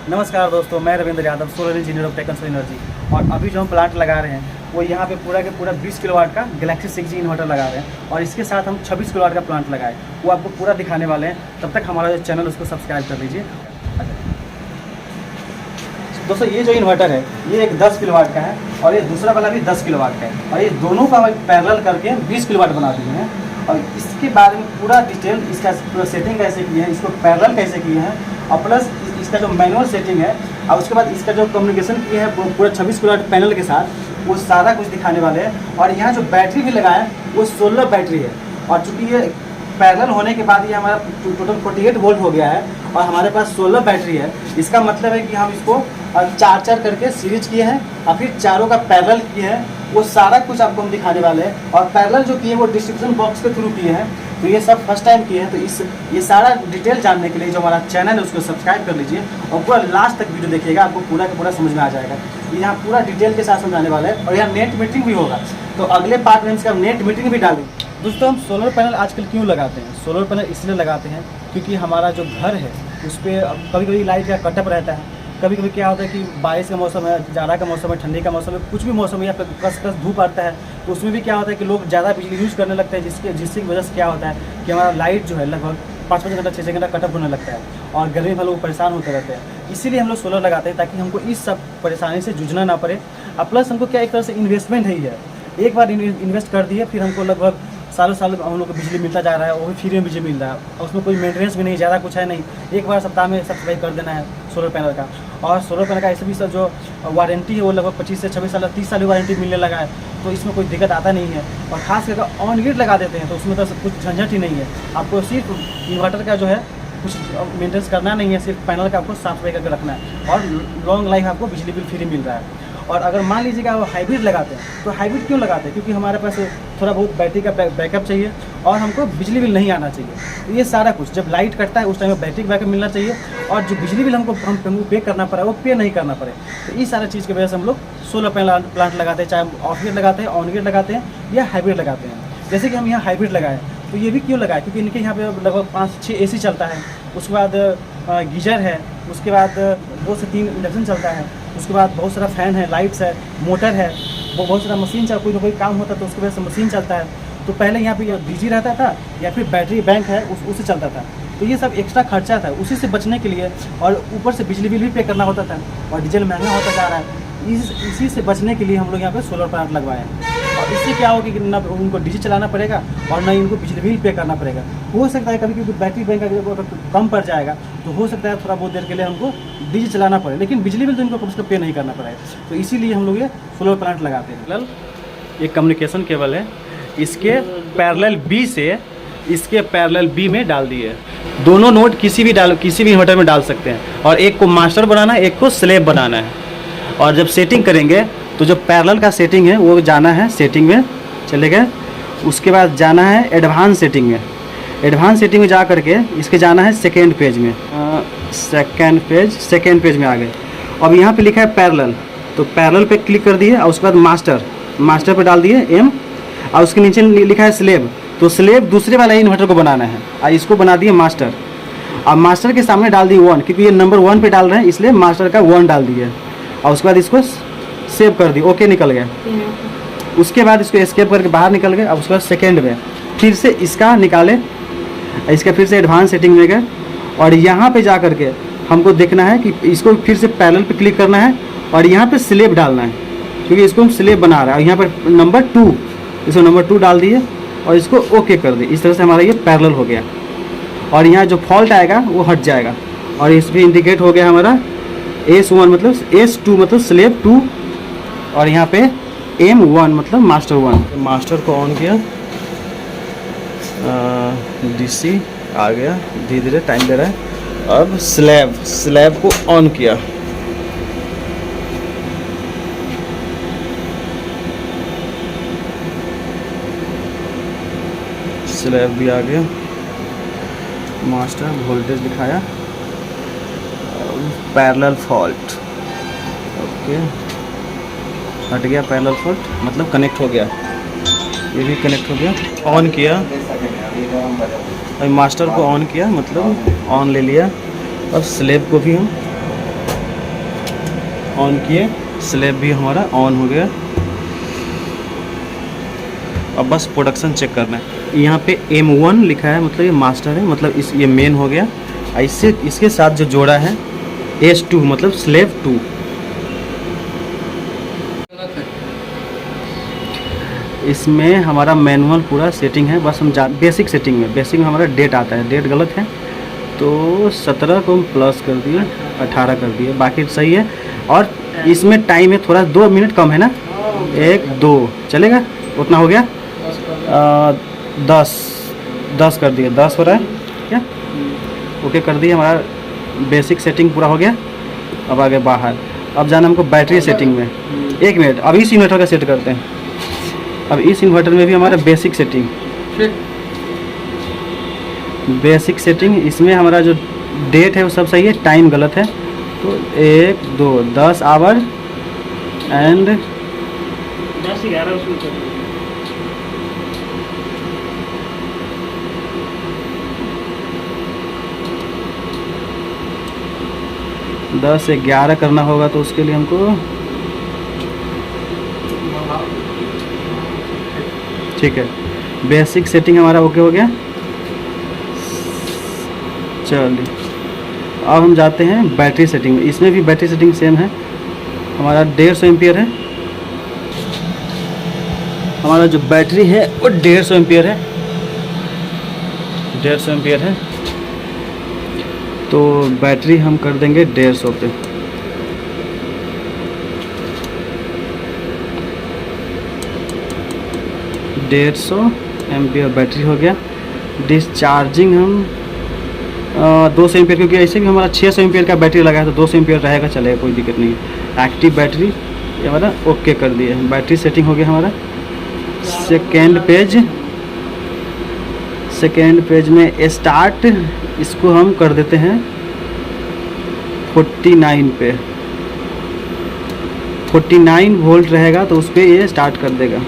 नमस्कार दोस्तों, मैं Ravindra Yadav, solar engineer of technical energy. और अभी जो हम प्लांट लगा रहे हैं वो यहाँ पे पूरा के पूरा 20 किलोवाट का गैलेक्सी 6G इन्वर्टर लगा रहे हैं और इसके साथ हम 26 किलोवाट का प्लांट लगाए, वो आपको पूरा दिखाने वाले हैं। तब तक हमारा जो चैनल उसको सब्सक्राइब कर लीजिए। दोस्तों ये जो इन्वर्टर है ये एक 10 किलोवाट का है और ये दूसरा वाला भी 10 किलोवाट का है और ये दोनों का पैरेलल करके 20 किलोवाट बना दिए हैं। और इसके बारे में पूरा डिटेल, इसका पूरा सेटिंग कैसे किए हैं, इसको पैरेलल कैसे किए हैं और प्लस इसका जो मैनुअल सेटिंग है और उसके बाद इसका जो कम्युनिकेशन किया है पूरा 26 किलोवाट पैनल के साथ, वो सारा कुछ दिखाने वाले हैं। और यहाँ जो बैटरी भी लगाया है वो सोलर बैटरी है और चूँकि ये पैरेलल होने के बाद ये हमारा टोटल 48 वोल्ट हो गया है और हमारे पास सोलर बैटरी है। इसका मतलब है कि हम इसको चार करके सीरीज किए हैं और फिर चारों का पैरेलल किए हैं, वो सारा कुछ आपको हम दिखाने वाले हैं। और पैरेलल जो किए वो डिस्क्रिप्शन बॉक्स के थ्रू किए हैं, तो ये सब फर्स्ट टाइम किए हैं। तो ये सारा डिटेल जानने के लिए जो हमारा चैनल है उसको सब्सक्राइब कर लीजिए और पूरा लास्ट तक वीडियो देखिएगा, आपको पूरा का पूरा समझ में आ जाएगा। ये यहाँ पूरा डिटेल के साथ समझाने वाला है और यहाँ नेट मीटिंग भी होगा, तो अगले पार्ट में इसका नेट मीटिंग भी डालेंगे। दोस्तों हम सोलर पैनल आजकल क्यों लगाते हैं? सोलर पैनल इसलिए लगाते हैं क्योंकि हमारा जो घर है उस पर कभी कभी लाइट का कटअप रहता है। कभी कभी क्या होता है कि बारिश का मौसम है, जाड़ा का मौसम है, ठंडी का मौसम है, कुछ भी मौसम है या कस धूप आता है, तो उसमें भी क्या होता है कि लोग ज़्यादा बिजली यूज़ करने लगते हैं, जिसकी वजह से क्या होता है कि हमारा लाइट जो है लगभग 5-5 घंटा 6 घंटा कटअप होने लगता है और गर्मी में लोग परेशान होते रहते हैं। इसीलिए हम लोग सोलर लगाते हैं ताकि हमको इस सब परेशानी से जूझना ना पड़े। और प्लस हमको क्या एक तरह से इन्वेस्टमेंट ही है, एक बार इन्वेस्ट कर दिए फिर हमको लगभग सालों साल हम लोग को बिजली मिलता जा रहा है, वो भी फ्री में बिजली मिल रहा है और उसमें कोई मेंटेनेंस भी नहीं, ज़्यादा कुछ है नहीं। एक बार सप्ताह में सब सफाई कर देना है सोलर पैनल का। और सोलर पैनल का ऐसे भी सब जो वारंटी है वो लगभग 25 से 26 साल 30 साल की वारंटी मिलने लगा है, तो इसमें कोई दिक्कत आता नहीं है। और खास करके ऑन ग्रिड लगा देते हैं तो उसमें तो कुछ झंझट ही नहीं है, आपको सिर्फ इन्वर्टर का जो है कुछ मेंटेनेंस करना नहीं है, सिर्फ पैनल का आपको साफ सफाई करके रखना है और लॉन्ग लाइफ आपको बिजली बिल फ्री मिल रहा है। और अगर मान लीजिएगा वो हाइब्रिड लगाते हैं तो हाइब्रिड क्यों लगाते हैं? क्योंकि हमारे पास थोड़ा बहुत बैटरी का बैकअप चाहिए और हमको बिजली बिल नहीं आना चाहिए। तो ये सारा कुछ जब लाइट कटता है उस टाइम में बैटरी का बैकअप मिलना चाहिए और जो बिजली बिल हमको पे करना पड़े वो पे नहीं करना पड़े। तो इस सारा चीज़ की वजह से हम लोग सोलर पैनल प्लांट लगाते हैं, चाहे ऑफ ग्रिड लगाते हैं, ऑन ग्रिड लगाते हैं या हाइब्रिड लगाते हैं। जैसे कि हम यहाँ हाइब्रिड लगाए तो ये भी क्यों लगाए? क्योंकि इनके यहाँ पे लगभग 5-6 AC चलता है, उसके बाद गीजर है, उसके बाद 2 से 3 इंडक्शन चलता है, उसके बाद बहुत सारा फ़ैन है, लाइट्स है, मोटर है, वो बहुत सारा मशीन चल, कोई ना कोई काम होता है तो उसकी वजह से मशीन चलता है। तो पहले यहाँ पे डीजी रहता था या फिर बैटरी बैंक है उससे चलता था, तो ये सब एक्स्ट्रा खर्चा था। उसी से बचने के लिए और ऊपर से बिजली बिल भी पे करना होता था और डीजल महंगा होता जा रहा है, इसी से बचने के लिए हम लोग यहाँ पे सोलर प्लांट लगवाए हैं। और इससे क्या होगा कि ना उनको डीजी चलाना पड़ेगा और ना इनको बिजली बिल पे करना पड़ेगा। हो सकता है कभी कभी बैटरी बैंक अगर कम पड़ जाएगा तो हो सकता है थोड़ा बहुत देर के लिए हमको डीजी चलाना पड़े, लेकिन बिजली बिल तो इनको कम से कम पे नहीं करना पड़ेगा। तो इसीलिए हम लोग ये सोलर प्लांट लगाते हैं। ये कम्युनिकेशन केबल है, इसके पैरेलल बी से इसके पैरेलल बी में डाल दिए। दोनों नोड किसी भी इन्वर्टर में डाल सकते हैं और एक को मास्टर बनाना है, एक को स्लेब बनाना है। और जब सेटिंग करेंगे तो जो पैरेलल का सेटिंग है वो जाना है सेटिंग में चले गए, उसके बाद जाना है एडवांस सेटिंग में। एडवांस सेटिंग में जा करके इसके जाना है सेकेंड पेज में, सेकेंड पेज में आ गए। अब यहाँ पे लिखा है पैरेलल, तो पैरेलल पे क्लिक कर दिए और उसके बाद मास्टर पे डाल दिए M और उसके नीचे लिखा है स्लेब, तो स्लेब दूसरे वाला इन्वर्टर को बनाना है और इसको बना दिए मास्टर। अब मास्टर के सामने डाल दिए 1, क्योंकि ये नंबर 1 पे डाल रहे हैं इसलिए मास्टर का 1 डाल दिए और उसके बाद इसको सेव कर दी, ओके निकल गया। उसके बाद इसको एस्केप करके बाहर निकल गए। अब उसके बाद सेकेंड में फिर से इसका निकाले, इसका फिर से एडवांस सेटिंग में गए और यहाँ पे जा करके हमको देखना है कि इसको फिर से पैरेलल पे क्लिक करना है और यहाँ पे स्लेब डालना है, क्योंकि इसको हम स्लेब बना रहे हैं। और यहाँ पर नंबर 2, इसको नंबर 2 डाल दिए और इसको ओके कर दिए। इस तरह से हमारा ये पैरेलल हो गया और यहाँ जो फॉल्ट आएगा वो हट जाएगा। और इस पर इंडिकेट हो गया हमारा S1 मतलब S2 मतलब स्लेब 2 और यहाँ पे M1 मतलब मास्टर 1। मास्टर को ऑन किया, DC आ गया, धीरे धीरे टाइम ले रहा है। अब स्लैब को ऑन किया, स्लैब भी आ गया, मास्टर वोल्टेज दिखाया, पैरेलल फॉल्ट ओके हट गया, पैरेलल फॉल्ट मतलब कनेक्ट हो गया, ये भी कनेक्ट हो गया। ऑन किया, मास्टर को ऑन किया मतलब ऑन ले लिया। अब स्लेब को भी हम ऑन किए, स्लैब भी हमारा ऑन हो गया। अब बस प्रोडक्शन चेक करना है। यहाँ पे M1 लिखा है, मतलब ये मास्टर है, मतलब ये मेन हो गया। इससे इसके साथ जो जोड़ा है S2 मतलब स्लैब 2। इसमें हमारा मैनुअल पूरा सेटिंग है, बस हम बेसिक सेटिंग में हमारा डेट आता है, डेट गलत है तो 17 को हम प्लस कर दिए, 18 कर दिए, बाकी सही है। और इसमें टाइम है थोड़ा 2 मिनट कम है ना, 1 2 चलेगा, उतना हो गया। 10 कर दिए, 10 हो रहा है क्या? ओके कर दिए, हमारा बेसिक सेटिंग पूरा हो गया। अब आगे बाहर, अब जाना हमको बैटरी सेटिंग में। 1 मिनट, अब इस इन्वर्टर का सेट करते हैं। अब इस इन्वर्टर में भी हमारा बेसिक सेटिंग, इसमें हमारा जो डेट है वो सब सही है, टाइम गलत है तो 1 2 10 आवर एंड 10-11 10 से 11 करना होगा, तो उसके लिए हमको ठीक है। बेसिक सेटिंग हमारा ओके हो गया। चलिए अब हम जाते हैं बैटरी सेटिंग में। इसमें भी बैटरी सेटिंग सेम है, हमारा 150 एम्पियर है। हमारा जो बैटरी है वो 150 एम्पियर है, 150 एम्पियर है। तो बैटरी हम कर देंगे 150 पे। एम्पियर बैटरी हो गया। डिस्चार्जिंग हम 200 एम्पियर, क्योंकि ऐसे भी हमारा 600 एम्पियर का बैटरी लगा है तो 200 एम्पियर रहेगा, चलेगा, कोई दिक्कत नहीं है। एक्टिव बैटरी ये हमारा ओके कर दिए, बैटरी सेटिंग हो गया हमारा। सेकेंड पेज में स्टार्ट, इसको हम कर देते हैं 49 पे। 49 वोल्ट रहेगा तो उस पर ये स्टार्ट कर देगा,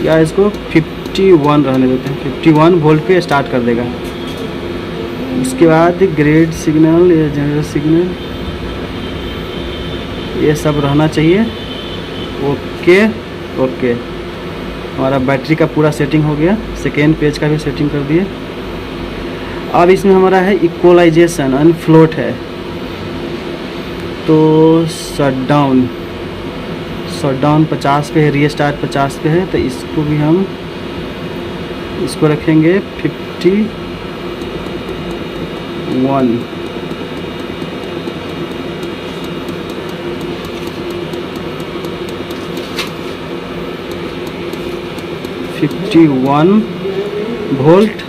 या इसको 51 रहने देते हैं, 51 वोल्ट पे स्टार्ट कर देगा। उसके बाद ग्रेड सिग्नल या जनरल सिग्नल ये सब रहना चाहिए। ओके हमारा बैटरी का पूरा सेटिंग हो गया। सेकेंड पेज का भी सेटिंग कर दिए। अब इसमें हमारा है इक्वलाइजेशन, अनफ्लोट है तो शटडाउन 50 पे है, रीस्टार्ट 50 पे है, तो इसको भी हम इसको रखेंगे 51। 51 वोल्ट,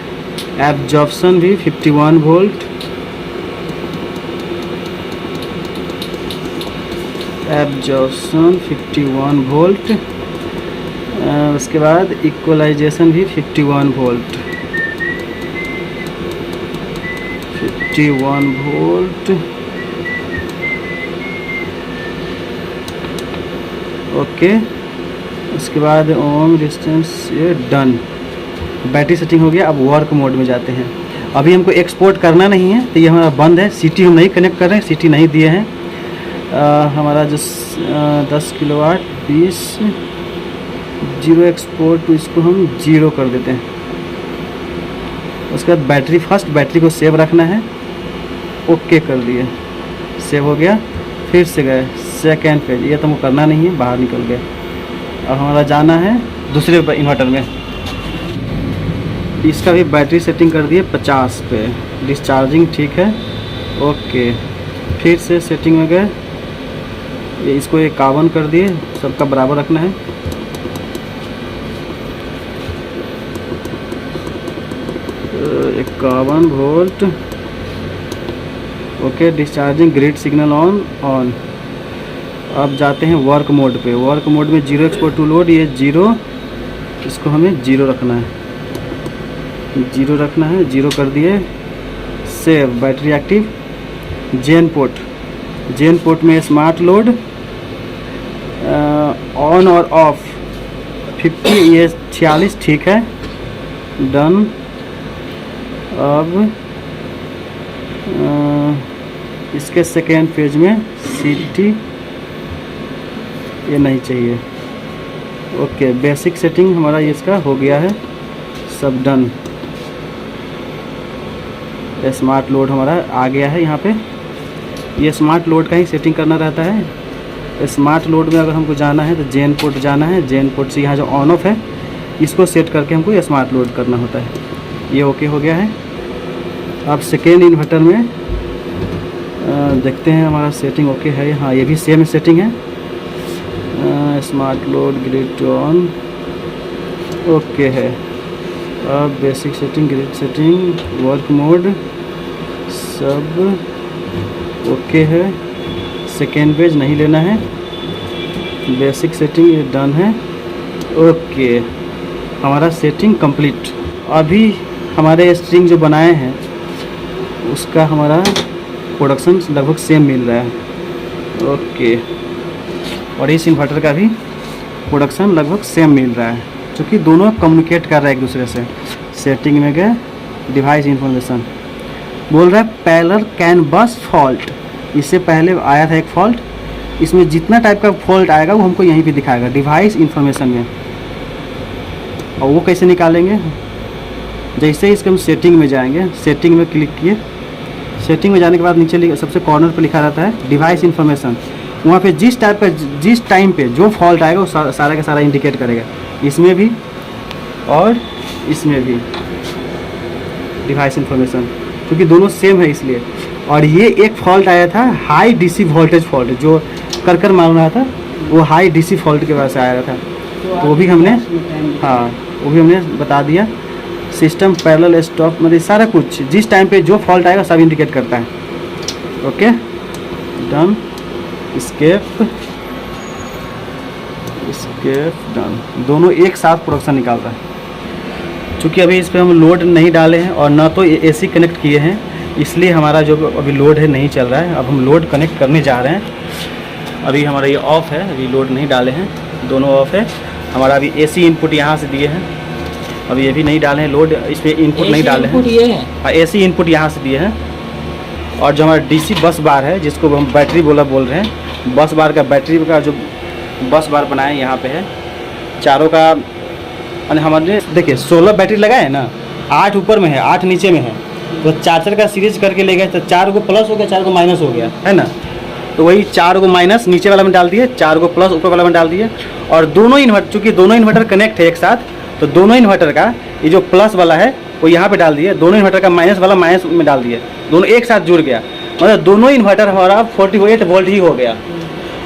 एब्जॉर्प्शन भी 51 वोल्ट, एब्जॉर्प्शन 51 वोल्ट। उसके बाद इक्वलाइजेशन भी 51 वोल्ट, 51 वोल्ट। ओके, उसके बाद ओम डिस्टेंस ये डन। बैटरी सेटिंग हो गया। अब वर्क मोड में जाते हैं। अभी हमको एक्सपोर्ट करना नहीं है तो ये हमारा बंद है, सीटी हम नहीं कनेक्ट कर रहे हैं, सीटी नहीं दिए हैं। हमारा जो 10 किलोवाट 20 जीरो एक्सपोर्ट, तो इसको हम 0 कर देते हैं। उसके बाद बैटरी, फर्स्ट बैटरी को सेव रखना है, ओके कर दिए, सेव हो गया। फिर से गए सेकेंड पेज, ये तो हमको करना नहीं है, बाहर निकल गए। अब हमारा जाना है दूसरे इन्वर्टर में। इसका भी बैटरी सेटिंग कर दिए 50 पे, डिस्चार्जिंग ठीक है, ओके। फिर से सेटिंग में गए, ये इसको 51 कर दिए, सबका बराबर रखना है। तो 51 volt, okay. Discharging grid signal on. अब जाते हैं वर्क मोड पे। वर्क मोड में 0 एक्सपोर्ट टू लोड, ये 0, इसको हमें 0 रखना है, 0 रखना है, 0 कर दिए। Save battery active. जेन पोर्ट में स्मार्ट लोड ऑन और ऑफ 50, ये 46 ठीक है, डन। अब इसके सेकेंड पेज में सीटी ये नहीं चाहिए। ओके, बेसिक सेटिंग हमारा इसका हो गया है, सब डन। स्मार्ट लोड हमारा आ गया है। यहाँ पे ये स्मार्ट लोड का ही सेटिंग करना रहता है। स्मार्ट लोड में अगर हमको जाना है तो जेन पोर्ट जाना है, जेन पोर्ट से यहाँ जो ऑन ऑफ है इसको सेट करके हमको ये स्मार्ट लोड करना होता है। ये ओके हो गया है। अब सेकेंड इन्वर्टर में देखते हैं हमारा सेटिंग ओके है। हाँ, ये भी सेम सेटिंग है। Smart load grid to on okay है। अब basic setting, grid setting, work mode सब ओके है। सेकेंड पेज नहीं लेना है। बेसिक सेटिंग ये डन है। ओके, हमारा सेटिंग कंप्लीट। अभी हमारे स्ट्रिंग जो बनाए हैं उसका हमारा प्रोडक्शन लगभग सेम मिल रहा है। ओके, और इस इन्वर्टर का भी प्रोडक्शन लगभग सेम मिल रहा है, क्योंकि दोनों कम्युनिकेट कर रहे हैं एक दूसरे से। सेटिंग में गए, डिवाइस इंफॉर्मेशन बोल रहा है पैरेलल कैन बस फॉल्ट। इससे पहले आया था एक फॉल्ट, इसमें जितना टाइप का फॉल्ट आएगा वो हमको यहीं पे दिखाएगा डिवाइस इंफॉर्मेशन में। और वो कैसे निकालेंगे, जैसे इसके हम सेटिंग में जाएंगे, सेटिंग में क्लिक किए। सेटिंग में जाने के बाद नीचे सबसे कॉर्नर पर लिखा रहता है डिवाइस इंफॉर्मेशन। वहाँ पे जिस टाइम पे जो फॉल्ट आएगा वो सारा का सारा इंडिकेट करेगा। इसमें भी और इसमें भी डिवाइस इंफॉर्मेशन, क्योंकि दोनों सेम है इसलिए। और ये एक फॉल्ट आया था हाई डीसी वोल्टेज फॉल्ट, जो कर मालूम रहा था वो हाई डीसी फॉल्ट की वजह से आया था। तो वो भी हमने, हाँ वो भी हमने बता दिया। सिस्टम पैरेलल स्टॉप, मतलब सारा कुछ जिस टाइम पे जो फॉल्ट आएगा सब इंडिकेट करता है। Okay, done. Escape done. दोनों एक साथ प्रोडक्शन निकालता है। चूँकि अभी इस पर हम लोड नहीं डाले हैं और ना तो एसी कनेक्ट किए हैं, इसलिए हमारा जो अभी लोड है नहीं चल रहा है। अब हम लोड कनेक्ट करने जा रहे हैं। अभी हमारा ये ऑफ़ है, अभी लोड नहीं डाले हैं, दोनों ऑफ़ है। हमारा अभी एसी इनपुट यहाँ से दिए हैं, अभी ये भी नहीं डाले हैं लोड, इस पर इनपुट नहीं डाले हैं। हाँ, एसी इनपुट यहाँ से दिए हैं। और जो हमारा डीसी बस बार है, जिसको हम बैटरी बोल रहे हैं, बस बार का बैटरी का जो बस बार बनाए यहाँ पे है, चारों का हमारे देखिए 16 बैटरी लगाए हैं ना, 8 ऊपर में है 8 नीचे में है। तो चार्जर का सीरीज करके ले गए तो 4 को प्लस हो गया, 4 को माइनस हो गया, है ना। तो वही 4 को माइनस नीचे वाला में डाल दिए, 4 को प्लस ऊपर वाला में डाल दिए। और दोनों इन्वर्टर, चूँकि दोनों इन्वर्टर कनेक्ट है एक साथ, तो दोनों इन्वर्टर का ये जो प्लस वाला है वो यहाँ पे डाल दिए, दोनों इन्वर्टर का माइनस वाला माइनस में डाल दिए, दोनों एक साथ जुड़ गया। मतलब दोनों इन्वर्टर हमारा 48 वोल्ट ही हो गया।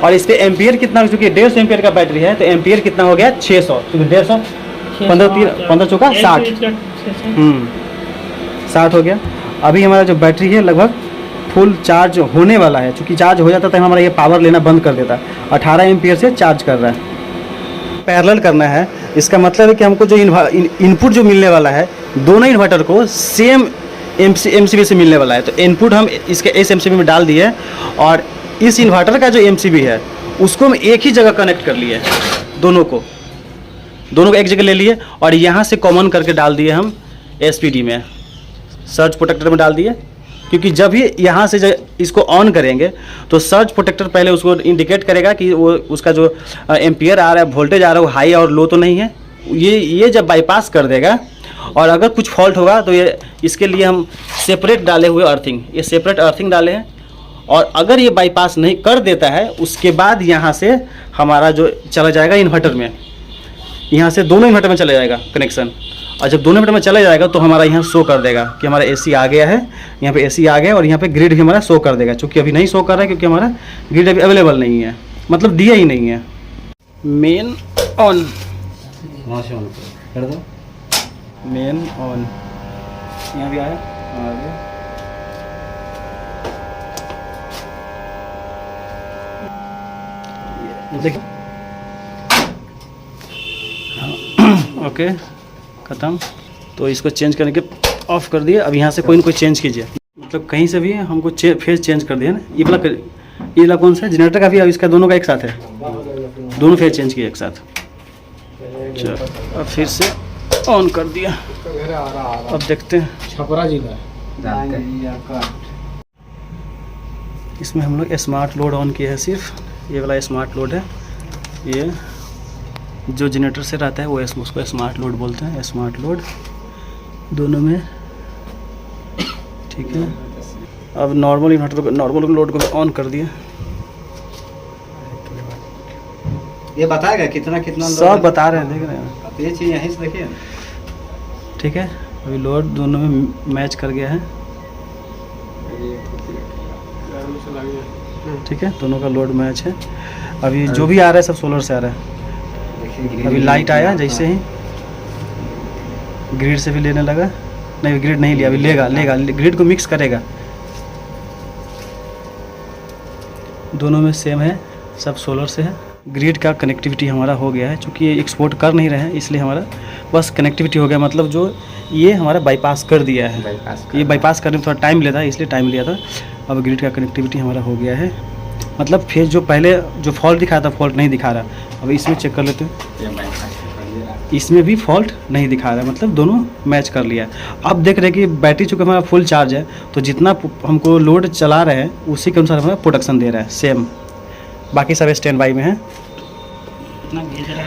और इस पर एम्पियर कितना, चूँकि 150 एम्पियर का बैटरी है तो एम्पियर कितना हो गया 600, क्योंकि 150 15 चौका 60, 60 हो गया। अभी हमारा जो बैटरी है लगभग फुल चार्ज होने वाला है। चूँकि चार्ज हो जाता तो हमारा ये पावर लेना बंद कर देता। 18 एम्पियर से चार्ज कर रहा है। पैरेलल करना है, इसका मतलब है कि हमको जो इनपुट जो मिलने वाला है दोनों इन्वर्टर को सेम एमसीबी से मिलने वाला है। तो इनपुट हम इसके इस एमसीबी में डाल दिए और इस इन्वर्टर का जो एमसीबी है उसको हम एक ही जगह कनेक्ट कर लिए, दोनों को एक जगह ले लिए और यहाँ से कॉमन करके डाल दिए हम एसपीडी में, सर्ज प्रोटेक्टर में डाल दिए। क्योंकि जब भी यहाँ से इसको ऑन करेंगे तो सर्ज प्रोटेक्टर पहले उसको इंडिकेट करेगा कि वो उसका जो एम्पियर आ रहा है, वोल्टेज आ रहा है, वो हाई और लो तो नहीं है। ये जब बाईपास कर देगा और अगर कुछ फॉल्ट होगा तो ये इसके लिए हम सेपरेट डाले हुए अर्थिंग, ये सेपरेट अर्थिंग डाले हैं। और अगर ये बाईपास नहीं कर देता है उसके बाद यहाँ से हमारा जो चला जाएगा इन्वर्टर में, यहाँ से दोनों इन्वर्टर में चला जाएगा कनेक्शन। और जब दोनों इन्वर्टर में चला जाएगा तो हमारा यहाँ शो कर देगा कि हमारा एसी आ गया है, यहाँ पे एसी आ गया और यहाँ पे ग्रिड भी हमारा शो कर देगा। चूँकि अभी नहीं शो कर रहा है क्योंकि हमारा ग्रिड अभी अवेलेबल नहीं है, मतलब दिया ही नहीं है। मेन ऑन, वहाँ से ऑन कर दो। मेन ऑन, यहाँ भी आया, आ गया। देखिए, ओके खत्म। तो इसको चेंज करने के ऑफ कर दिए। अब यहाँ से कोई ना कोई चेंज कीजिए, मतलब कहीं से भी हमको फेज चेंज कर दिया ना। ये वाला कौन सा है, जनरेटर का भी, अब इसका दोनों का एक साथ है, दोनों फेज चेंज किए एक साथ। चलो अब फिर से ऑन कर दिया। अब देखते हैं छपरा जिला इसमें हम लोग स्मार्ट लोड ऑन किया है, सिर्फ ये वाला स्मार्ट लोड है। ये जो जनरेटर से रहता है वो उसको स्मार्ट लोड बोलते हैं, स्मार्ट लोड दोनों में। ठीक है, अब नॉर्मल इन्वर्टर को, नॉर्मल लोड को ऑन कर दिया। ये बताएगा कितना कितना सब बता रहे हैं, देख रहे हैं। तो ये चीज़ यहीं से देखिए। ठीक है, अभी लोड दोनों में मैच कर गया है। ठीक है, दोनों का लोड मैच है। अभी जो भी आ रहा है सब सोलर से आ रहा है। अभी लाइट आया जैसे ही, ग्रिड से भी लेने लगा। नहीं, ग्रिड नहीं लिया, अभी लेगा ग्रिड को मिक्स करेगा। दोनों में सेम है, सब सोलर से है। ग्रिड का कनेक्टिविटी हमारा हो गया है, चूँकि ये एक्सपोर्ट कर नहीं रहे हैं इसलिए हमारा बस कनेक्टिविटी हो गया। मतलब जो ये हमारा बाईपास कर दिया है, ये बाईपास करने में थोड़ा टाइम लेता है, इसलिए टाइम लिया था। अब ग्रिड का कनेक्टिविटी हमारा हो गया है। मतलब फिर जो पहले जो फॉल्ट दिखा था, फॉल्ट नहीं दिखा रहा। अब इसमें चेक कर लेते हैं, इसमें भी फॉल्ट नहीं दिखा रहा है, मतलब दोनों मैच कर लिया है। अब देख रहे हैं कि बैटरी चूँकि हमारा फुल चार्ज है, तो जितना हमको लोड चला रहे हैं उसी के अनुसार हमारा प्रोडक्शन दे रहा है सेम। बाकी सब स्टैंड बाई में है।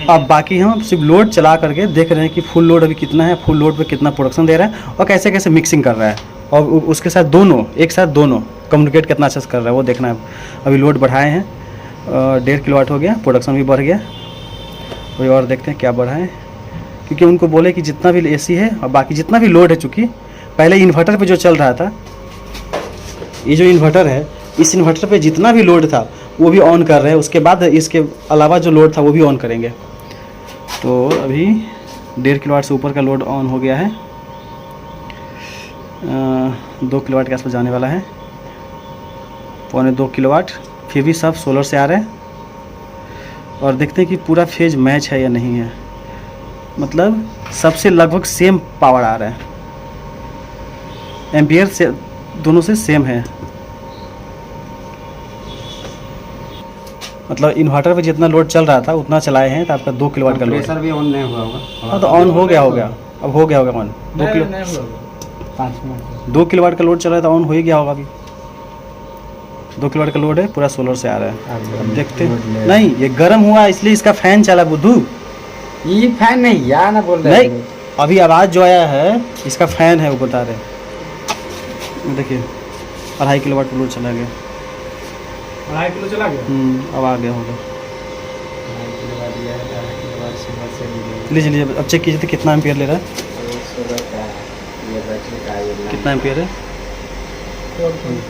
अब बाकी हम सिर्फ लोड चला करके देख रहे हैं कि फुल लोड अभी कितना है, फुल लोड पे कितना प्रोडक्शन दे रहा है और कैसे कैसे मिक्सिंग कर रहा है, और उसके साथ दोनों एक साथ दोनों कम्युनिकेट कितना अच्छा से कर रहा है वो देखना है। अभी लोड बढ़ाए हैं, 1.5 किलोवाट हो गया, प्रोडक्शन भी बढ़ गया। अभी और देखते हैं क्या बढ़ा है, क्योंकि उनको बोले कि जितना भी एसी है और बाकी जितना भी लोड है, चूँकि पहले इन्वर्टर पर जो चल रहा था, ये जो इन्वर्टर है, इस इन्वर्टर पे जितना भी लोड था वो भी ऑन कर रहे हैं। उसके बाद इसके अलावा जो लोड था वो भी ऑन करेंगे। तो अभी 1.5 किलोवाट से ऊपर का लोड ऑन हो गया है, 2 किलोवाट के आसपास जाने वाला है, 1.25 किलोवाट। फिर भी सब सोलर से आ रहे हैं। और देखते हैं कि पूरा फेज मैच है या नहीं है, मतलब सबसे लगभग सेम पावर आ रहा है, एम्पियर से दोनों से सेम है। मतलब इन्वर्टर पे जितना लोड चल रहा था उतना चलाए हैं, तो आपका 2 किलोवाट का लोड। प्रेशर भी ऑन नहीं हुआ होगा। हाँ, तो ऑन हो गया अब हो गया होगा ऑन। 2 किलोवाट का लोड चल रहा है तो ऑन हो ही गया होगा। अभी 2 किलोवाट का लोड है, पूरा सोलर से आ रहा है। अब देखते हैं। नहीं, ये गर्म हुआ इसलिए इसका फैन चला बुद्धू। ये फैन नहीं यार, ना बोल रहे नहीं, अभी आवाज़ जो आया है इसका फैन है, वो बता रहे। देखिए 2.5 किलोवाट का लोड चला गया। 2.5 किलो चला गया। अब आ गया होगा। लीजिए अब चेक कीजिए तो कितना एम्पियर ले रहा है, कितना एम्पियर है।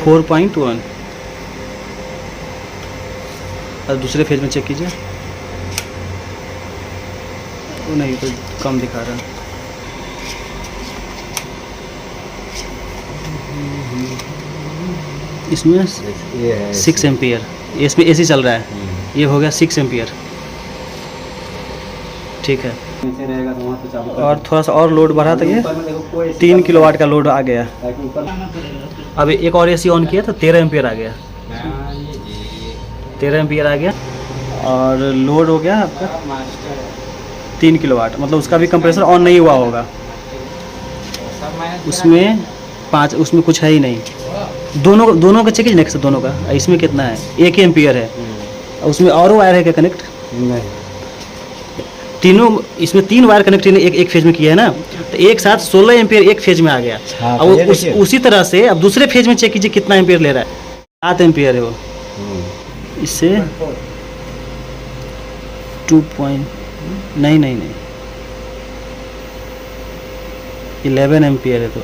4.1। अब दूसरे फेज में चेक कीजिए, वो नहीं तो कम दिखा रहा है। इसमें 6 एम्पियर, इसमें एसी चल रहा है, ये हो गया 6 एम्पियर। ठीक है, और थोड़ा सा और लोड बढ़ा था, ये 3 किलोवाट का लोड आ गया। अभी एक और एसी ऑन किया तो 13 एम्पियर आ गया, 13 एम्पियर आ गया। और लोड हो गया आपका 3 किलोवाट, मतलब उसका भी कंप्रेसर ऑन नहीं हुआ होगा। उसमें 5, उसमें कुछ है ही नहीं। दोनों का चेक कीजिए नेक्स्ट, दोनों का इसमें कितना है, 1 एम्पियर है। उसमें और वायर है क्या कनेक्ट? नहीं, तीनों इसमें 3 वायर कनेक्ट एक फेज में किया है ना, तो एक साथ 16 एम्पियर एक फेज में आ गया। हाँ, अब उसी तरह से अब दूसरे फेज में चेक कीजिए कितना एम्पियर ले रहा है, 7 एम्पियर है वो। इससे 2 नहीं 11 एम्पियर है। तो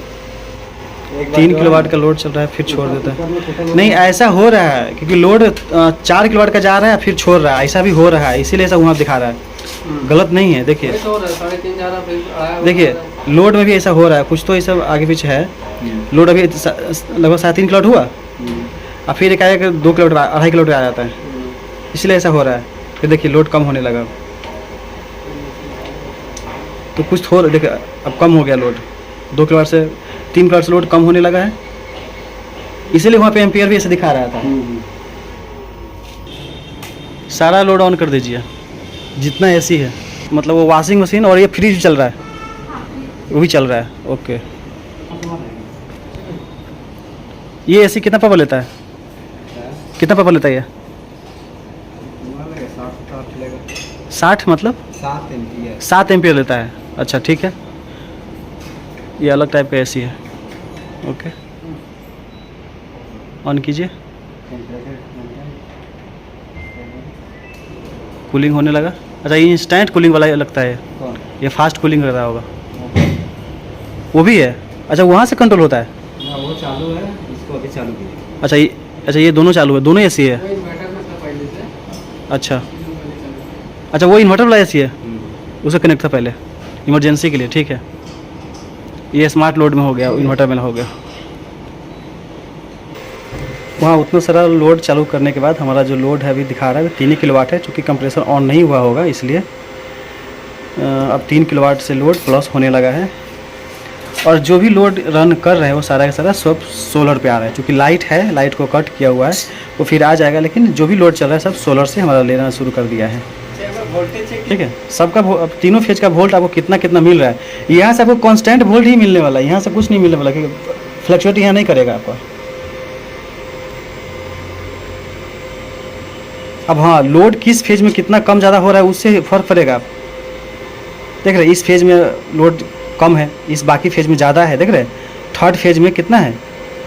3 किलोवाट का लोड चल रहा है, फिर छोड़ देता है। नहीं, ऐसा हो रहा है क्योंकि लोड 4 किलोवाट का जा रहा है फिर छोड़ रहा है, ऐसा भी हो रहा है, इसीलिए ऐसा वहाँ दिखा रहा है। गलत नहीं है। देखिए लोड में भी ऐसा हो रहा है, कुछ तो ऐसा आगे पीछे है। लोड अभी लगभग 3.5 किलोवाट हुआ और फिर एक आया 2 किलोवाट 2.5 किलोवाट आ जाता है, इसलिए ऐसा हो रहा है। फिर देखिए लोड कम होने लगा, तो कुछ हो रहा, देखिए अब कम हो गया लोड, 2 किलोवाट से 3 किलोवाट से लोड कम होने लगा है, इसीलिए वहाँ पे एम्पियर भी ऐसे दिखा रहा था। सारा लोड ऑन कर दीजिए जितना एसी है, मतलब वो वॉशिंग मशीन और ये फ्रिज चल रहा है, वो भी चल रहा है। ओके, ये एसी कितना पावर लेता है? कितना पावर लेता है ये? 60 मतलब 7 एम्पियर। 7 एम्पियर लेता है। अच्छा ठीक है, ये अलग टाइप का एसी है। ओके, ऑन कीजिए। कूलिंग होने लगा। अच्छा, ये इंस्टेंट कूलिंग वाला लगता है, ये फास्ट कूलिंग कर रहा होगा। वो भी है? अच्छा, वहाँ से कंट्रोल होता है। ना वो चालू है, इसको अभी चालू कीजिए। अच्छा ये दोनों चालू है, दोनों एसी है। अच्छा अच्छा, वो इन्वर्टर वाला एसी है, उसे कनेक्ट था पहले इमरजेंसी के लिए। ठीक है, ये स्मार्ट लोड में हो गया, इन्वर्टर में हो गया। वहाँ उतना सारा लोड चालू करने के बाद हमारा जो लोड है अभी दिखा रहा है 3 किलोवाट है, चूँकि कंप्रेसर ऑन नहीं हुआ होगा इसलिए अब 3 किलोवाट से लोड प्लस होने लगा है। और जो भी लोड रन कर रहे हैं वो सारा का सारा सब सोलर पे आ रहा है। चूँकि लाइट है, लाइट को कट किया हुआ है, वो फिर आ जाएगा, लेकिन जो भी लोड चल रहा है सब सोलर से हमारा लेना शुरू कर दिया है। ठीक है, सबका अब तीनों फेज का वोल्ट आपको कितना कितना मिल रहा है। यहाँ से आपको कांस्टेंट वोल्ट ही मिलने वाला है, यहाँ से कुछ नहीं मिलने वाला, क्योंकि फ्लक्चुएट यहाँ नहीं करेगा आपका। अब हाँ, लोड किस फेज में कितना कम ज़्यादा हो रहा है उससे फ़र्क पड़ेगा। आप देख रहे इस फेज में लोड कम है, इस बाकी फेज में ज़्यादा है। देख रहे थर्ड फेज में कितना है,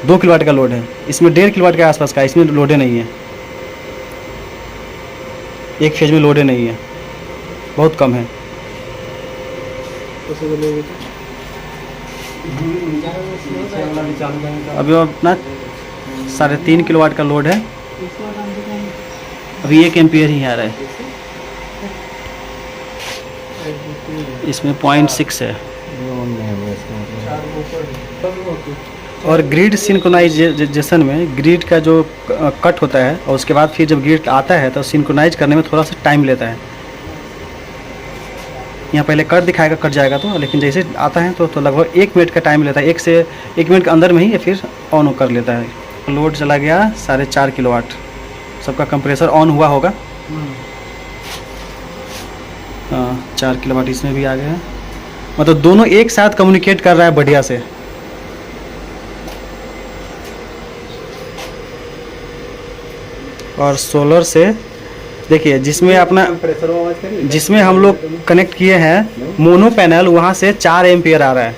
2 किलोवाट का लोड है, इसमें 1.5 किलोवाट के आसपास का, इसमें लोडे नहीं है। एक फेज में लोडे नहीं है, बहुत कम है। अभी अपना 3.5 किलोवाट का लोड है, अभी 1 एम्पियर ही आ रहा है, इसमें 0.6 है। और ग्रिड सिंक्रोनाइजेशन में ग्रिड का जो कट होता है और उसके बाद फिर जब ग्रिड आता है तो सिंक्रोनाइज करने में थोड़ा सा टाइम लेता है। यहाँ पहले कट दिखाएगा, कट जाएगा तो, लेकिन जैसे आता है तो लगभग 1 मिनट का टाइम लेता है, 1 से 1 मिनट के अंदर में ही ये फिर ऑन कर लेता है। लोड चला गया 4.5 किलोवाट, सबका कंप्रेसर ऑन हुआ होगा। हाँ, 4 किलोवाट इसमें भी आ गया है, मतलब दोनों एक साथ कम्युनिकेट कर रहा है बढ़िया से। और सोलर से देखिए, जिसमें हम लोग कनेक्ट किए हैं मोनो पैनल, वहाँ से 4 एम्पियर आ रहा है,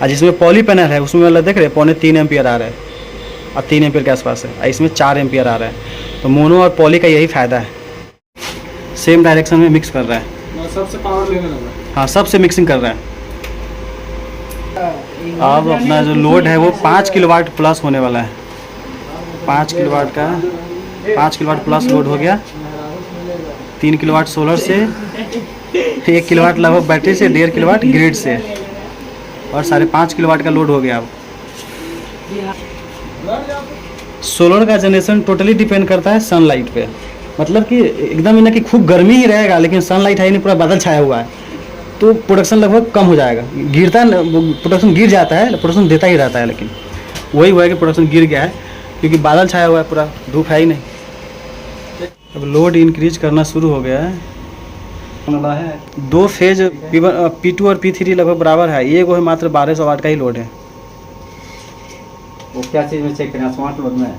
और जिसमें पॉली पैनल है उसमें मतलब देख रहे 3.25 एम्पियर आ रहा है, और 3 एम्पियर के आसपास है, और इसमें 4 एम्पियर आ रहा है। तो मोनो और पॉली का यही फ़ायदा है, सेम डायरेक्शन में मिक्स कर रहा है। सबसे पावर लेने लगा। हाँ, सबसे मिक्सिंग कर रहा है। अब अपना जो लोड है वो 5 किलोवाट प्लस होने वाला है। 5 किलोवाट का 5 किलोवाट प्लस लोड हो गया। 3 किलोवाट सोलर से, 1 किलोवाट लगभग बैटरी से, 1.5 किलोवाट ग्रिड से, और 5.5 किलोवाट का लोड हो गया। अब सोलर का जनरेशन टोटली डिपेंड करता है सनलाइट पे, मतलब कि एकदम ही ना कि खूब गर्मी ही रहेगा लेकिन सनलाइट है नहीं, पूरा बादल छाया हुआ है तो प्रोडक्शन लगभग कम हो जाएगा। प्रोडक्शन गिर जाता है, प्रोडक्शन देता ही रहता है, लेकिन वही हुआ है कि प्रोडक्शन गिर गया है क्योंकि बादल छाया हुआ है, पूरा धूप है ही नहीं। अब लोड इंक्रीज करना शुरू हो गया है। 2 फेज P2 और P3 लगभग बराबर है, ये वो है मात्र 1200 वाट का ही लोड है। वो क्या चीज़ में चेक करना, स्मार्ट लोड में?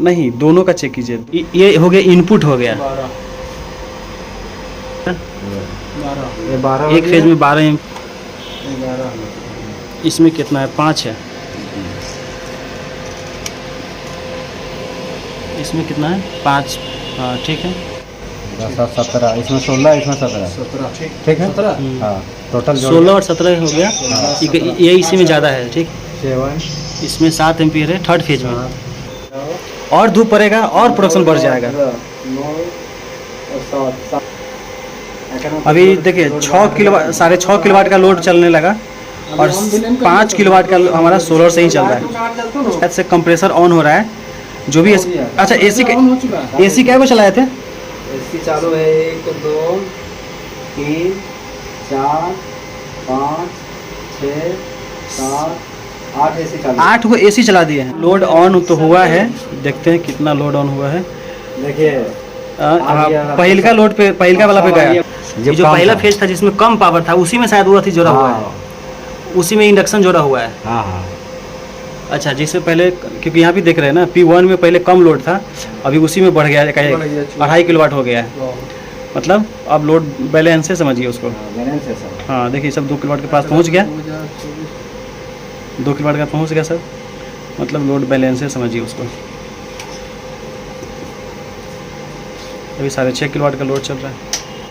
नहीं, दोनों का चेक कीजिए। ये हो गया इनपुट हो गया, 1 फेज में 12, इसमें कितना है, 5 है, इसमें कितना है, 5। हाँ ठीक है, 17, इसमें 16, इसमें 17, ठीक है। हाँ, टोटल 16 और 17 हो गया। ये इसी में ज़्यादा है, ठीक। 7, इसमें 7 एम्पियर है थर्ड फेज में, और धूप पड़ेगा और प्रोडक्शन बढ़ जाएगा। अभी देखिए 6 किलोवाट 6.5 किलोवाट का लोड चलने लगा, और 5 किलोवाट का हमारा सोलर से ही चल रहा है। शायद से कंप्रेसर ऑन हो रहा है, जो भी अच्छा एसी क्या को चलाए थे? एसी चालू है 1 2 3 4 5 6 7 8 एसी चालू, 8 को एसी चला दिए हैं। लोड ऑन तो हुआ है, देखते हैं कितना लोड ऑन हुआ है। देखिए पहिलका लोड पे, पहिलका वाला पे गया, जो पहला फेज था जिसमें कम पावर था उसी में शायद वो थी जोड़ा हुआ है, उसी में इंडक्शन जोड़ा हुआ है। हाँ हाँ, अच्छा, जिससे पहले क्योंकि यहाँ भी देख रहे हैं ना P1 में पहले कम लोड था, अभी उसी में बढ़ गया है, 2.5 किलोवाट हो गया है। मतलब अब लोड बैलेंस से समझिए उसको। हाँ देखिए सब 2 किलोवाट के पास पहुँच गया, 2 किलोवाट का पहुँच गया सर, मतलब लोड बैलेंस से समझिए उसको। अभी 6.5 किलोवाट का लोड चल रहा है।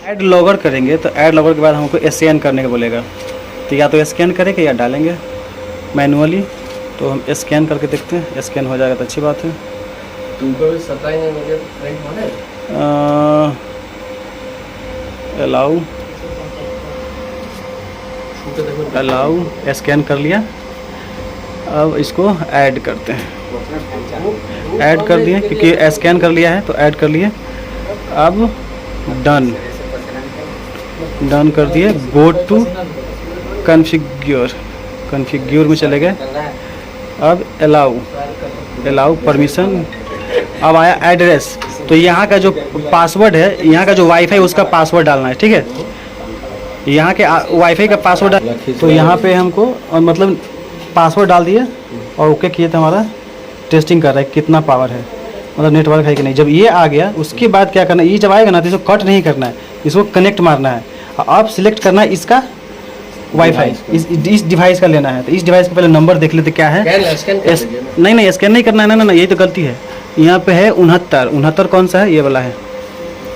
ऐड लॉगर करेंगे तो ऐड लॉगर के बाद हमको स्कैन करने का बोलेगा, तो या तो स्कैन करेंगे या डालेंगे मैनुअली। तो हम स्कैन करके देखते हैं, स्कैन हो जाएगा तो अच्छी बात है। तुमको भी सताई नहीं मुझे फ्रेंड होने अलाउ स्कैन कर लिया। अब इसको ऐड करते हैं, ऐड कर दिए क्योंकि स्कैन कर लिया है तो ऐड कर लिए। अब डन कर दिए। गो टू कन्फिग्योर में चले गए। अब अलाउ परमिशन। अब आया एड्रेस, तो यहाँ का जो पासवर्ड है, यहाँ का जो वाईफाई उसका पासवर्ड डालना है, ठीक है। यहाँ के वाईफाई का पासवर्ड तो यहाँ पे हमको मतलब पासवर्ड डाल दिए और ओके किए तो हमारा टेस्टिंग कर रहा है कितना पावर है, मतलब नेटवर्क है कि नहीं। जब ये आ गया उसके बाद क्या करना है, ये जब आएगा ना तो इसको कट नहीं करना है, इसको कनेक्ट मारना है। अब सिलेक्ट करना है इसका वाईफाई, इस डिवाइस का लेना है। तो इस डिवाइस का पहले नंबर देख लेते क्या है। नहीं स्कैन नहीं करना है, ना यही तो गलती है। यहाँ पे है 69 कौन सा है, ये वाला है,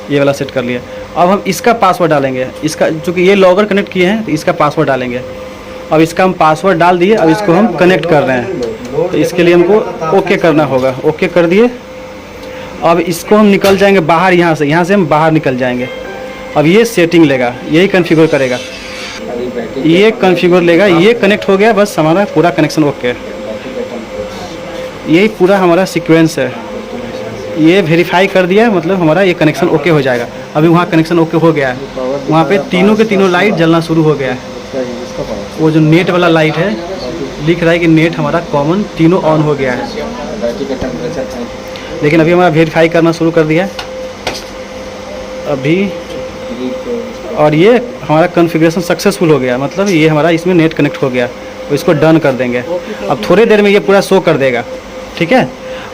ये वाला सेट कर लिया। अब हम इसका पासवर्ड डालेंगे, इसका चूँकि ये लॉगर कनेक्ट किए हैं तो इसका पासवर्ड डालेंगे। अब इसका हम पासवर्ड डाल दिए, अब इसको हम कनेक्ट कर रहे हैं, तो इसके लिए हमको ओके करना होगा। ओके कर दिए। अब इसको हम निकल जाएंगे बाहर, यहाँ से हम बाहर निकल जाएंगे। अब ये सेटिंग लेगा, यही कॉन्फ़िगर करेगा, ये कॉन्फ़िगर लेगा, ये कनेक्ट हो गया, बस हमारा पूरा कनेक्शन ओके। यही पूरा हमारा सीक्वेंस है, ये वेरीफाई कर दिया, मतलब हमारा ये कनेक्शन ओके हो जाएगा। अभी वहाँ कनेक्शन ओके हो गया है, वहाँ पे तीनों के तीनों लाइट जलना शुरू हो गया है। वो जो नेट वाला लाइट है लिख रहा है कि नेट हमारा कॉमन तीनों ऑन हो गया है, लेकिन अभी हमारा वेरीफाई करना शुरू कर दिया है अभी। और ये हमारा कॉन्फ़िगरेशन सक्सेसफुल हो गया, मतलब ये हमारा इसमें नेट कनेक्ट हो गया। तो इसको डन कर देंगे। अब थोड़ी देर में ये पूरा शो कर देगा, ठीक है।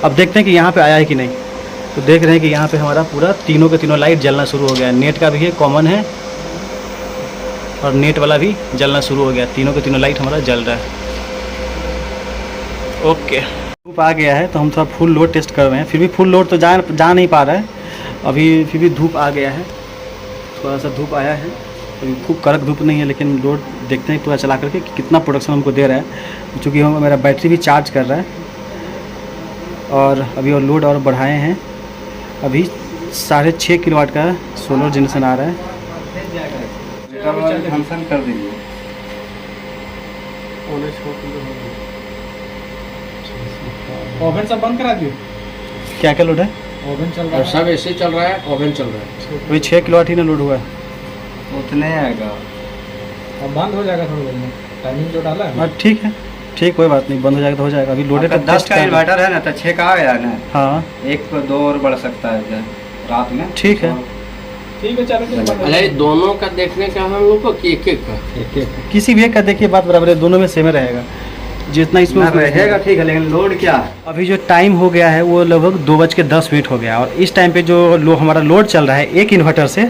अब देखते हैं कि यहाँ पे आया है कि नहीं। तो देख रहे हैं कि यहाँ पे हमारा पूरा तीनों के तीनों लाइट जलना शुरू हो गया है। नेट का भी ये कॉमन है और नेट वाला भी जलना शुरू हो गया, तीनों के तीनों लाइट हमारा जल रहा है। ओके, धूप आ गया है तो हम थोड़ा फुल लोड टेस्ट कर रहे हैं, फिर भी फुल लोड तो जा नहीं पा रहा है अभी, फिर भी धूप आ गया है, थोड़ा सा धूप आया है। अभी खूब कड़क धूप नहीं है, लेकिन लोड देखते हैं पूरा चला करके कि कितना प्रोडक्शन हमको दे रहा है, क्योंकि हम मेरा बैटरी भी चार्ज कर रहा है। और अभी और लोड और बढ़ाए हैं, अभी 6.5 किलोवाट का सोलर जनरेशन आ रहा है। फंक्शन कर दीजिए। ओवन सब बंद करा दियो। क्या क्या लोड है? ओवन चल रहा है, सब ऐसे चल रहा है, ओवन चल रहा है। अभी 6 किलोवाट ही ना लोड हुआ है। उतने आएगा, अब बंद हो जाएगा थोड़ी देर में, टाइमिंग जो डाला है। हाँ ठीक है, ठीक, कोई बात नहीं, बंद हो जाएगा तो हो जाएगा। अभी लोडेड 10 का इन्वर्टर है ना, तो 6 का आ गया ना। हाँ 1-2 और बढ़ सकता है रात में। ठीक है, ठीक है चलो। अरे दोनों का देखने का हम लोग को कि एक का किसी भी एक का देखिए बात बराबर है, दोनों में सेम रहेगा जितना इसमें रहेगा, ठीक है। लेकिन लोड क्या है? अभी जो टाइम हो गया है वो लगभग 2:10 हो गया, और इस टाइम पे जो हमारा लोड चल रहा है एक इन्वर्टर से,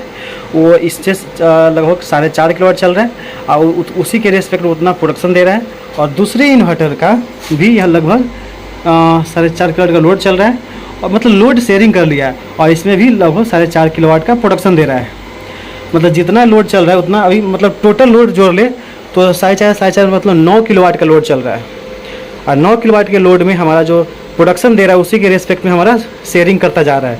वो इससे लगभग 4.5 किलोवाट चल रहा है, और उसी के रेस्पेक्ट उतना प्रोडक्शन दे रहा है। और दूसरे इन्वर्टर का भी यह लगभग 4.5 किलोवाट का लोड चल रहा है, और मतलब लोड शेयरिंग कर लिया है, और इसमें भी लगभग 4.5 किलोवाट का प्रोडक्शन दे रहा है। मतलब जितना लोड चल रहा है उतना अभी, मतलब टोटल लोड जोड़ ले तो 4.5 मतलब 9 किलोवाट का लोड चल रहा है। और 9 किलोवाट के लोड में हमारा जो प्रोडक्शन दे रहा है उसी के रेस्पेक्ट में हमारा शेयरिंग करता जा रहा है,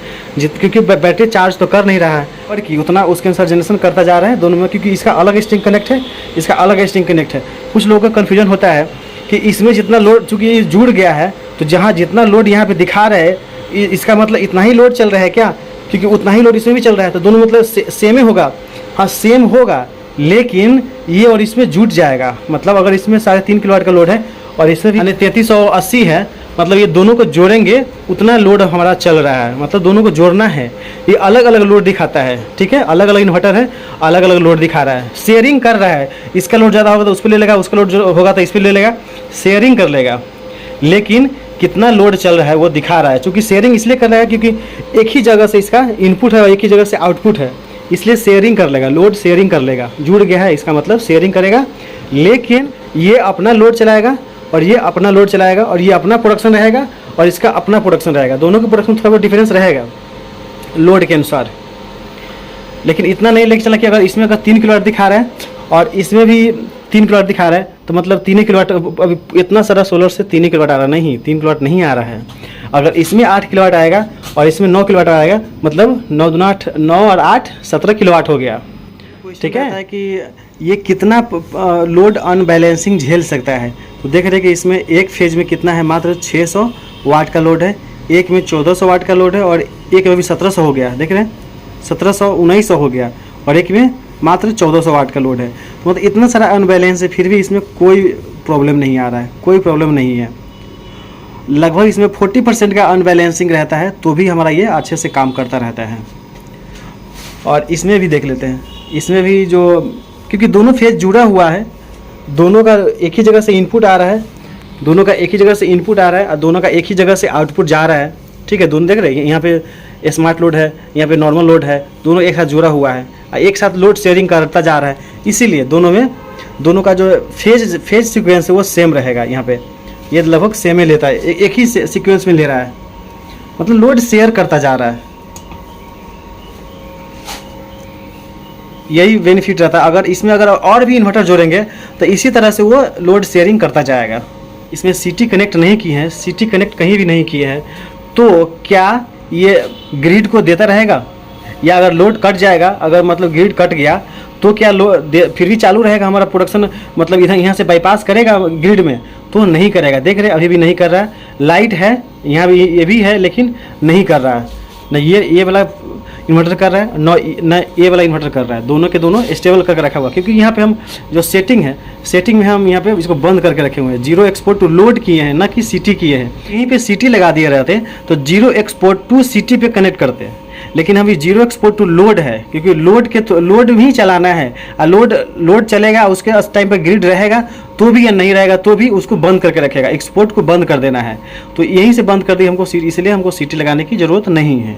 क्योंकि बैटरी चार्ज तो कर नहीं रहा है, और कि उतना उसके अनुसार जनरेशन करता जा रहा है दोनों में, क्योंकि इसका अलग स्ट्रिंग कनेक्ट है, इसका अलग स्ट्रिंग कनेक्ट है। कुछ लोगों का कन्फ्यूजन होता है कि इसमें जितना लोड, चूँकि ये जुड़ गया है तो जहाँ जितना लोड यहाँ पर दिखा रहा है इसका मतलब इतना ही लोड चल रहा है क्या, क्योंकि उतना ही लोड इसमें भी चल रहा है, तो दोनों मतलब सेम ही होगा। हाँ सेम होगा, लेकिन ये और इसमें जुट जाएगा। मतलब अगर इसमें 3.5 किलोवाट का लोड है और इसमें भी 3380 है, मतलब ये दोनों को जोड़ेंगे उतना लोड हमारा चल रहा है, मतलब दोनों को जोड़ना है। ये अलग अलग लोड दिखाता है, ठीक है, अलग अलग इन्वर्टर है, अलग अलग लोड दिखा रहा है, शेयरिंग कर रहा है। इसका लोड ज़्यादा होगा तो उस पर ले लेगा, उसका लोड होगा तो इस पर ले लेगा, शेयरिंग कर लेगा। लेकिन कितना लोड चल रहा है वो दिखा रहा है। चूँकि शेयरिंग इसलिए कर रहा है क्योंकि एक ही जगह से इसका इनपुट है और एक ही जगह से आउटपुट है, इसलिए शेयरिंग कर लेगा, लोड शेयरिंग कर लेगा। जुड़ गया है इसका मतलब शेयरिंग करेगा, लेकिन ये अपना लोड चलाएगा और ये अपना लोड चलाएगा और ये अपना प्रोडक्शन रहेगा और इसका अपना प्रोडक्शन रहेगा। दोनों के प्रोडक्शन थोड़ा बहुत डिफरेंस रहेगा लोड के अनुसार, लेकिन इतना नहीं लेके चला कि अगर इसमें अगर 3 किलोवाट दिखा रहा है और इसमें भी 3 किलोवाट दिखा रहा है तो मतलब 3 किलोवाट, अभी इतना सारा सोलर से 3 किलोवाट आ रहा नहीं, 3 किलोवाट नहीं आ रहा है। अगर इसमें 8 किलोवाट आएगा और इसमें 9 किलोवाट आएगा मतलब 9 दूना 8, 9 और 8 17 किलोवाट हो गया। ठीक है कि ये कितना लोड अनबैलेंसिंग झेल सकता है। तो देख रहे हैं कि इसमें एक फेज में कितना है, मात्र 600 वाट का लोड है, एक में 1400 वाट का लोड है और एक में भी 1700 हो गया। देख रहे हैं 1700 1900 हो गया और एक में मात्र 1400 वाट का लोड है। तो मतलब इतना सारा अनबैलेंस है, फिर भी इसमें कोई प्रॉब्लम नहीं आ रहा है, कोई प्रॉब्लम नहीं है। लगभग इसमें 40% का अनबैलेंसिंग रहता है तो भी हमारा ये अच्छे से काम करता रहता है। और इसमें भी देख लेते हैं, इसमें भी जो, क्योंकि दोनों फेज जुड़ा हुआ है, दोनों का एक ही जगह से इनपुट आ रहा है, दोनों का एक ही जगह से इनपुट आ रहा है और दोनों का एक ही जगह से आउटपुट जा रहा है। ठीक है, दोनों देख रहे हैं, यहाँ पे स्मार्ट लोड है, यहाँ पे नॉर्मल लोड है, दोनों एक साथ जुड़ा हुआ है, एक साथ लोड शेयरिंग करता जा रहा है। इसीलिए दोनों का जो फेज सीक्वेंस है वो सेम रहेगा। यहाँ पे ये लगभग सेम ही लेता है, एक ही सीक्वेंस में ले रहा है, मतलब लोड शेयर करता जा रहा है। यही बेनिफिट रहता है। अगर इसमें अगर और भी इन्वर्टर जोड़ेंगे तो इसी तरह से वो लोड शेयरिंग करता जाएगा। इसमें सिटी कनेक्ट नहीं की है, सिटी कनेक्ट कहीं भी नहीं किए हैं, तो क्या ये ग्रिड को देता रहेगा या अगर लोड कट जाएगा, अगर मतलब ग्रिड कट गया तो क्या फिर भी चालू रहेगा हमारा प्रोडक्शन, मतलब इधर यहाँ से बाईपास करेगा ग्रिड में? तो नहीं करेगा। देख रहे अभी भी नहीं कर रहा है, लाइट है यहाँ भी, ये भी है लेकिन नहीं कर रहा है। न ये वाला इन्वर्टर कर रहा है, न ये वाला इन्वर्टर कर रहा है, दोनों के दोनों स्टेबल करके रखा हुआ। क्योंकि यहाँ पे हम जो सेटिंग है, सेटिंग में हम यहाँ पे इसको बंद करके रखे हुए हैं, जीरो एक्सपोर्ट टू लोड किए हैं, ना कि सिटी किए हैं। यहीं पे सिटी लगा दिए रहते तो जीरो एक्सपोर्ट टू सिटी पे कनेक्ट करते हैं, लेकिन अभी जीरो एक्सपोर्ट टू लोड है, क्योंकि लोड के तो लोड भी चलाना है और लोड चलेगा, उसके टाइम पर ग्रिड रहेगा तो भी या नहीं रहेगा तो भी उसको बंद करके रखेगा, एक्सपोर्ट को बंद कर देना है। तो यहीं से बंद कर दी हमको, इसलिए हमको सिटी लगाने की ज़रूरत नहीं है।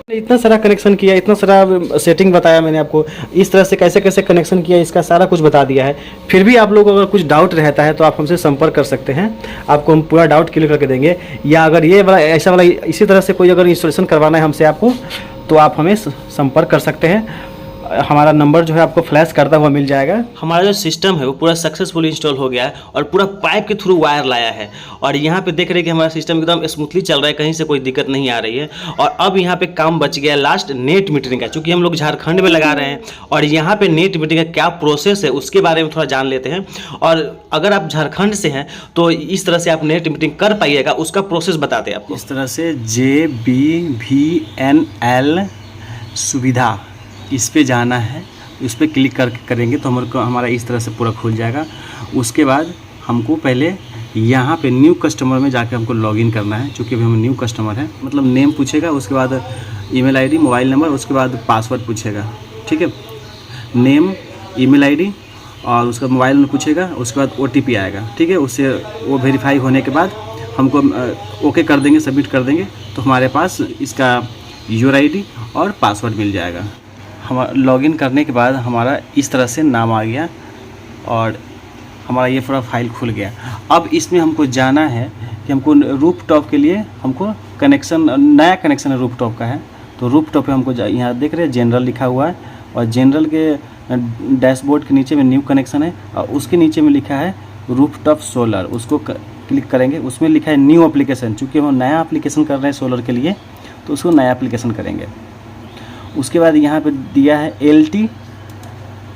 इतना सारा कनेक्शन किया, इतना सारा सेटिंग बताया मैंने आपको, इस तरह से कैसे कैसे कनेक्शन किया इसका सारा कुछ बता दिया है। फिर भी आप लोग अगर कुछ डाउट रहता है तो आप हमसे संपर्क कर सकते हैं, आपको हम पूरा डाउट क्लियर करके देंगे। या अगर ये वाला ऐसा वाला इसी तरह से कोई अगर इंस्टॉलेशन करवाना है हमसे आपको, तो आप हमें संपर्क कर सकते हैं। हमारा नंबर जो है आपको फ्लैश करता हुआ मिल जाएगा। हमारा जो सिस्टम है वो पूरा सक्सेसफुली इंस्टॉल हो गया है और पूरा पाइप के थ्रू वायर लाया है। और यहाँ पे देख रहे हैं कि हमारा सिस्टम एकदम स्मूथली चल रहा है, कहीं से कोई दिक्कत नहीं आ रही है। और अब यहाँ पे काम बच गया लास्ट नेट मीटरिंग का, चूँकि हम लोग झारखंड में लगा रहे हैं और यहाँ पे नेट मीटरिंग का क्या प्रोसेस है उसके बारे में थोड़ा जान लेते हैं। और अगर आप झारखंड से हैं तो इस तरह से आप नेट मीटरिंग कर पाइएगा, उसका प्रोसेस बताते हैं आपको। इस तरह से JBVNL सुविधा, इस पे जाना है, इस पर क्लिक करेंगे तो हमारा इस तरह से पूरा खुल जाएगा। उसके बाद हमको पहले यहाँ पे न्यू कस्टमर में जाके हमको लॉगिन करना है, क्योंकि अभी हम न्यू कस्टमर हैं। मतलब नेम पूछेगा, उसके बाद ईमेल आईडी, मोबाइल नंबर, उसके बाद पासवर्ड पूछेगा। ठीक है, नेम, ईमेल आईडी और उसका मोबाइल नंबर पूछेगा, उसके बाद OTP आएगा। ठीक है, उससे वो वेरीफाई होने के बाद हमको ओके कर देंगे, सबमिट कर देंगे, तो हमारे पास इसका यूज़र ID और पासवर्ड मिल जाएगा। हम लॉगिन करने के बाद हमारा इस तरह से नाम आ गया और हमारा ये पूरा फाइल खुल गया। अब इसमें हमको जाना है कि हमको रूफटॉप के लिए हमको कनेक्शन, नया कनेक्शन है रूफटॉप का है, तो रूफटॉप पे हमको यहाँ देख रहे हैं जनरल लिखा हुआ है और जनरल के डैशबोर्ड के नीचे में न्यू कनेक्शन है और उसके नीचे में लिखा है रूफटॉप सोलर। उसको क्लिक करेंगे, उसमें लिखा है न्यू एप्लीकेशन। चूँकि हम नया एप्लीकेशन कर रहे हैं सोलर के लिए, तो उसको नया एप्लीकेशन करेंगे। उसके बाद यहाँ पे दिया है LT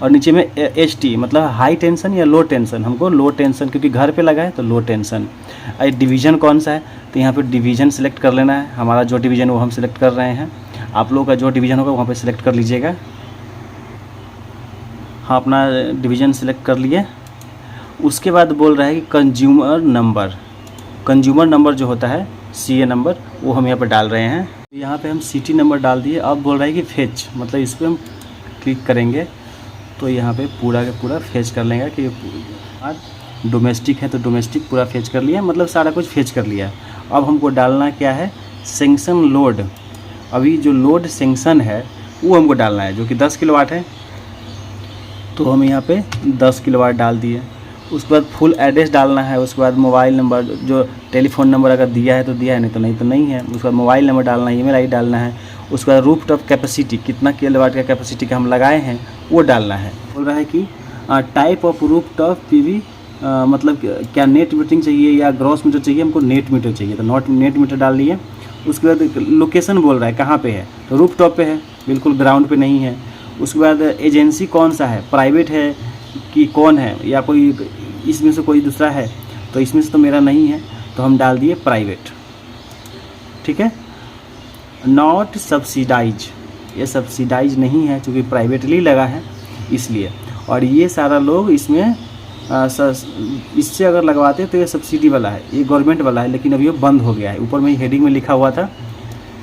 और नीचे में HT, मतलब हाई टेंशन या लो टेंशन। हमको लो टेंशन, क्योंकि घर पे लगा है तो लो टेंशन। डिवीज़न कौन सा है, तो यहाँ पे डिवीज़न सेलेक्ट कर लेना है। हमारा जो डिवीज़न वो हम सेलेक्ट कर रहे हैं, आप लोगों का जो डिवीज़न होगा वहाँ पे सेलेक्ट कर लीजिएगा। हाँ, अपना डिवीज़न सेलेक्ट कर लिए। उसके बाद बोल रहा है कि कंज्यूमर नंबर जो होता है CA नंबर, वो हम यहाँ पर डाल रहे हैं। यहाँ पे हम सिटी नंबर डाल दिए। अब बोल रहा है कि फेच, मतलब इस पर हम क्लिक करेंगे तो यहाँ पे पूरा का पूरा फेच कर लेंगे कि डोमेस्टिक है तो डोमेस्टिक पूरा फेच कर लिया, मतलब सारा कुछ फेच कर लिया। अब हमको डालना क्या है, सेंक्शन लोड। अभी जो लोड सेंक्शन है वो हमको डालना है, जो कि 10 किलोवाट है। तो हम यहाँ पे 10 किलोवाट डाल दिए। उसके बाद फुल एड्रेस डालना है, उसके बाद मोबाइल नंबर, जो टेलीफोन नंबर अगर दिया है तो दिया है, नहीं तो नहीं है। उसके बाद मोबाइल नंबर डालना है, ईमेल आईडी डालना है। उसके बाद रूफ टॉप कैपेसिटी, कितना किलोवाट का कैपेसिटी का हम लगाए हैं वो डालना है। बोल रहा है कि type of roof top PV, मतलब क्या नेट मीटरिंग चाहिए या ग्रॉस मीटर चाहिए, हमको नेट मीटर चाहिए, तो नेट मीटर डाल लिए। उसके बाद लोकेशन बोल रहा है कहाँ पे है, तो रूफ टॉप पे है, बिल्कुल ग्राउंड पे नहीं है। उसके बाद एजेंसी कौन सा है, प्राइवेट है कि कौन है, या कोई इसमें से कोई दूसरा है, तो इसमें से तो मेरा नहीं है, तो हम डाल दिए प्राइवेट। ठीक है, नॉट सब्सिडाइज, ये सब्सिडाइज नहीं है क्योंकि प्राइवेटली लगा है इसलिए। और ये सारा लोग इसमें इससे अगर लगवाते तो ये सब्सिडी वाला है, ये गवर्नमेंट वाला है, लेकिन अभी ये बंद हो गया है। ऊपर में हेडिंग में लिखा हुआ था,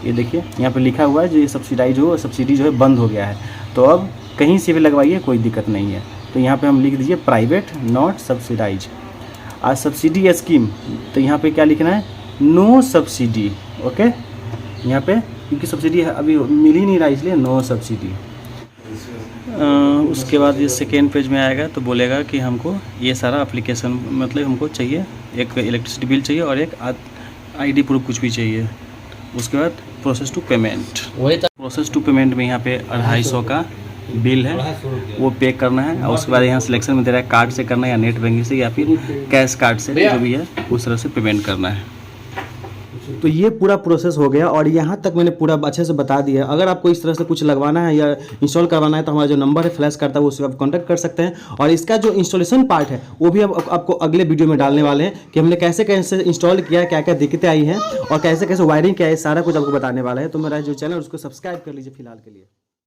ये देखिए यहाँ पे लिखा हुआ है जो ये सब्सिडाइज हो, सब्सिडी जो है बंद हो गया है। तो अब कहीं से भी लगवाइए, कोई दिक्कत नहीं है। तो यहाँ पे हम लिख दीजिए प्राइवेट नॉट सब्सिडाइज। आज सब्सिडी स्कीम, तो यहाँ पे क्या लिखना है, नो सब्सिडी। ओके, यहाँ पे क्योंकि सब्सिडी अभी मिल ही नहीं रहा इसलिए नो सब्सिडी। उसके बाद ये सेकेंड पेज में आएगा तो बोलेगा कि हमको ये सारा एप्लीकेशन, मतलब हमको चाहिए एक इलेक्ट्रिसिटी बिल चाहिए और एक आईडी प्रूफ कुछ भी चाहिए। उसके बाद process to payment, process to payment में यहाँ पे 250 का बिल है वो पे करना है। और उसके बाद यहाँ सिलेक्शन में दे रहा है कार्ड से करना है या नेट बैंकिंग से या फिर कैश कार्ड से, जो भी है उस तरह से पेमेंट करना है। तो ये पूरा प्रोसेस हो गया और यहाँ तक मैंने पूरा अच्छे से बता दिया। अगर आपको इस तरह से कुछ लगवाना है या इंस्टॉल करवाना है तो हमारा जो नंबर है फ्लैश करता है उससे आप कांटेक्ट कर सकते हैं। और इसका जो इंस्टॉलेशन पार्ट है वो भी आपको अगले वीडियो में डालने वाले हैं कि हमने कैसे कैसे इंस्टॉल किया है, क्या क्या दिक्कतें आई हैं और कैसे कैसे वायरिंग किया है, सारा कुछ आपको बताने वाला है। तो मेरा जो चैनल उसको सब्सक्राइब कर लीजिए फिलहाल के लिए।